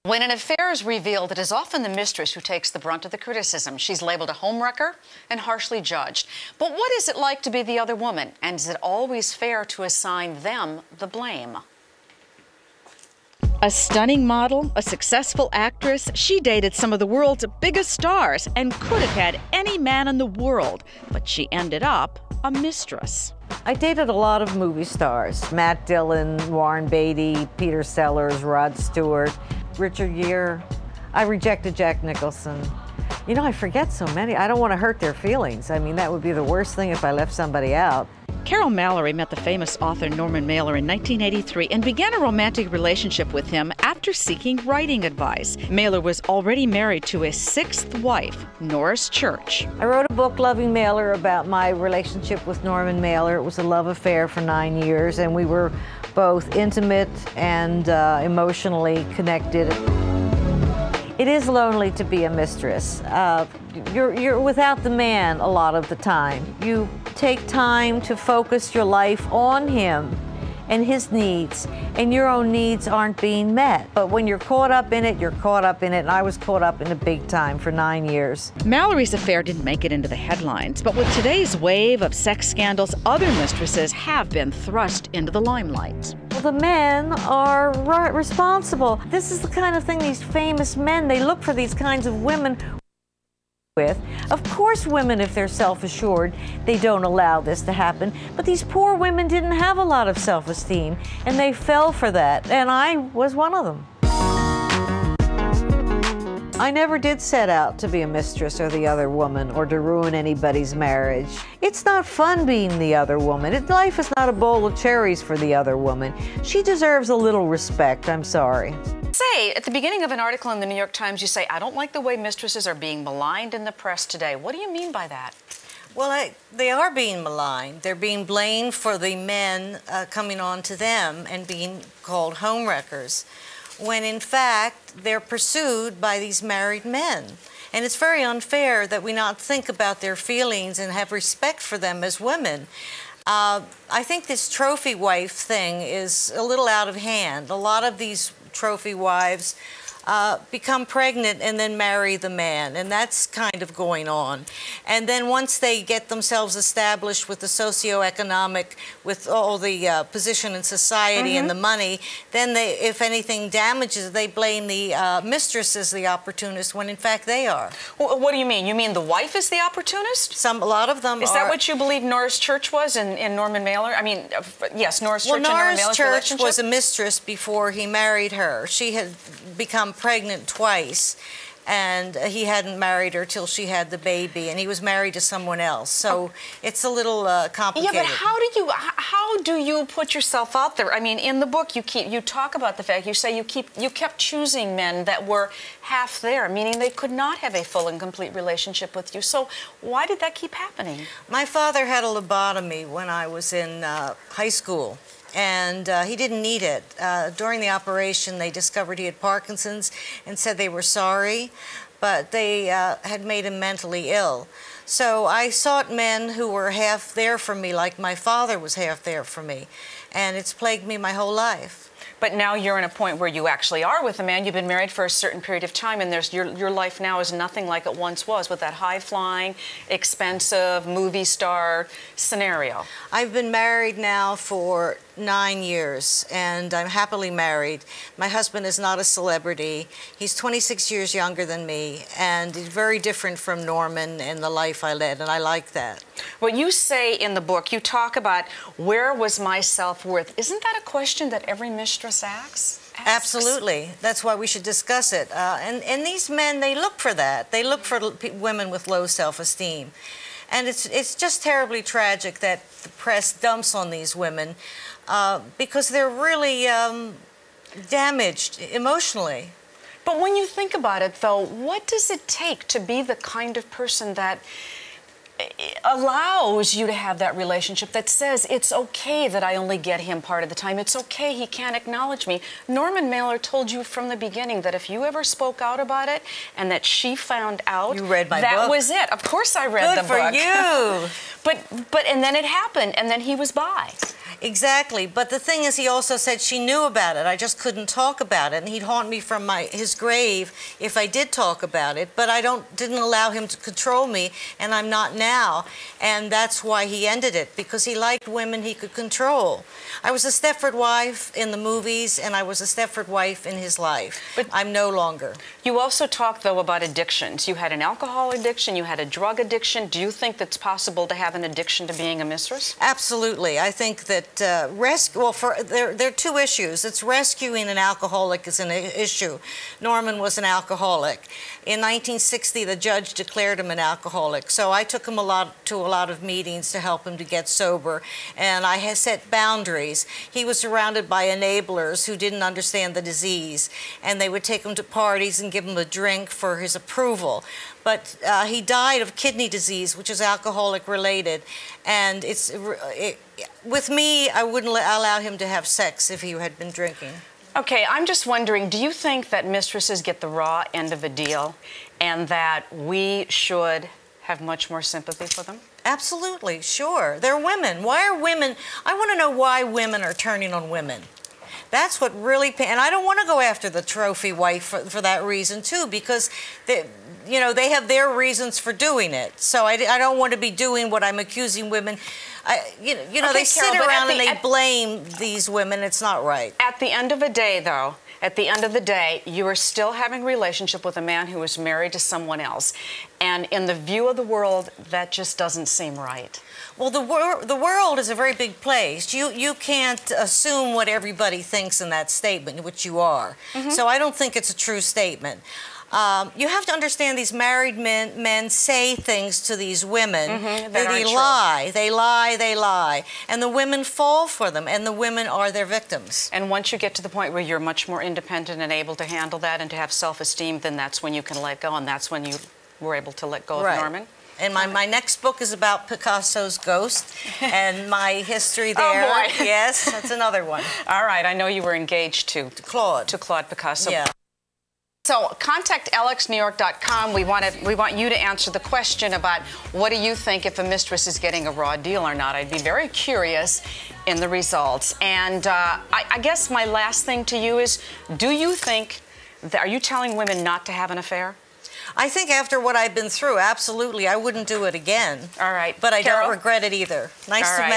When an affair is revealed, it is often the mistress who takes the brunt of the criticism. She's labeled a homewrecker and harshly judged. But what is it like to be the other woman? And is it always fair to assign them the blame? A stunning model, a successful actress, she dated some of the world's biggest stars and could have had any man in the world, but she ended up a mistress. I dated a lot of movie stars. Matt Dillon, Warren Beatty, Peter Sellers, Rod Stewart, Richard Gere. I rejected Jack Nicholson. You know, I forget so many. I don't want to hurt their feelings. I mean, that would be the worst thing if I left somebody out. Carole Mallory met the famous author Norman Mailer in 1983 and began a romantic relationship with him after seeking writing advice. Mailer was already married to his sixth wife, Norris Church. I wrote a book, Loving Mailer, about my relationship with Norman Mailer. It was a love affair for 9 years, and we were both intimate and emotionally connected. It is lonely to be a mistress. You're without the man a lot of the time. You take time to focus your life on him and his needs, and your own needs aren't being met. But when you're caught up in it, you're caught up in it, and I was caught up in it big time for 9 years. Mallory's affair didn't make it into the headlines, but with today's wave of sex scandals, other mistresses have been thrust into the limelight. Well, the men are responsible. This is the kind of thing these famous men, they look for these kinds of women with. Of course, women, if they're self-assured, they don't allow this to happen. But these poor women didn't have a lot of self-esteem, and they fell for that, and I was one of them. I never did set out to be a mistress or the other woman or to ruin anybody's marriage. It's not fun being the other woman. Life is not a bowl of cherries for the other woman. She deserves a little respect, I'm sorry. Say, at the beginning of an article in the New York Times, you say, I don't like the way mistresses are being maligned in the press today. What do you mean by that? Well, they are being maligned. They're being blamed for the men coming on to them and being called homewreckers, when in fact they're pursued by these married men. And it's very unfair that we not think about their feelings and have respect for them as women. I think this trophy wife thing is a little out of hand. A lot of these trophy wives become pregnant and then marry the man, and that's kind of going on. And then once they get themselves established with the socioeconomic, with all the position in society and the money, then they, if anything damages, they blame the mistress as the opportunist, when in fact they are. Well, what do you mean? You mean the wife is the opportunist? A lot of them are. Is that what you believe Norris Church was in Norman Mailer? I mean, yes, Norris Church and Norman Mailer's relationship? Norris Church was a mistress before he married her. She had become pregnant twice, and he hadn't married her till she had the baby, and he was married to someone else. So it's a little complicated. Yeah, but how do you put yourself out there? I mean, in the book you talk about the fact, you say you kept choosing men that were half there, meaning they could not have a full and complete relationship with you. So why did that keep happening? My father had a lobotomy when I was in high school, and he didn't need it. During the operation, they discovered he had Parkinson's and said they were sorry, but they had made him mentally ill. So I sought men who were half there for me, like my father was half there for me, and it's plagued me my whole life. But now you're in a point where you actually are with a man. You've been married for a certain period of time, and your life now is nothing like it once was, with that high-flying, expensive movie star scenario. I've been married now for 9 years, and I'm happily married. My husband is not a celebrity. He's 26 years younger than me, and he's very different from Norman and the life I led, and I like that. What you say in the book, you talk about, where was my self-worth? Isn't that a question that every mistress asks? Absolutely. That's why we should discuss it. And these men, they look for that. They look for women with low self-esteem. And it's just terribly tragic that the press dumps on these women because they're really damaged emotionally. But when you think about it, though, what does it take to be the kind of person that allows you to have that relationship, that says it's okay that I only get him part of the time, it's okay he can't acknowledge me? Norman Mailer told you from the beginning that if you ever spoke out about it and that she found out, you read my book. That was it. Of course I read the book. Good for you. But and then it happened, and then he was by. Exactly, but the thing is, he also said she knew about it. I just couldn't talk about it, and he'd haunt me from his grave if I did talk about it. But I didn't allow him to control me, and I'm not now. And that's why he ended it, because he liked women he could control. I was a Stepford wife in the movies, and I was a Stepford wife in his life. But I'm no longer. You also talk, though, about addictions. You had an alcohol addiction, you had a drug addiction. Do you think that's possible to have an addiction to being a mistress? Absolutely. I think that there are two issues. It's rescuing an alcoholic is an issue. Norman was an alcoholic. In 1960, the judge declared him an alcoholic. So I took him to a lot of meetings to help him to get sober, and I had set boundaries. He was surrounded by enablers who didn't understand the disease, and they would take him to parties and give him a drink for his approval. But he died of kidney disease, which is alcoholic related, and with me, I wouldn't allow him to have sex if he had been drinking. Okay, I'm just wondering, do you think that mistresses get the raw end of the deal and that we should have much more sympathy for them? Absolutely, sure. They're women. Why are women... I want to know why women are turning on women. That's what really... And I don't want to go after the trophy wife for that reason, too, because they have their reasons for doing it. So I don't want to be doing what I'm accusing women... Okay, they sit Carole, around and they blame these women. It's not right. At the end of the day, though, at the end of the day, you are still having a relationship with a man who is married to someone else. And in the view of the world, that just doesn't seem right. Well, the world is a very big place. You can't assume what everybody thinks in that statement, which you are. So I don't think it's a true statement. You have to understand these married men say things to these women that they lie. They lie. And the women fall for them, and the women are their victims. And once you get to the point where you're much more independent and able to handle that and to have self-esteem, then that's when you can let go, and that's when you were able to let go of Norman. And my next book is about Picasso's ghost and my history there. Oh, boy. Yes, that's another one. All right, I know you were engaged to Claude. To Claude Picasso. Yeah. So contact lxny.m4v. We want you to answer the question about what do you think if a mistress is getting a raw deal or not. I'd be very curious in the results. And I guess my last thing to you is, do you think, are you telling women not to have an affair? I think after what I've been through, absolutely, I wouldn't do it again. All right. But I Carole? don't regret it either. Nice to meet you.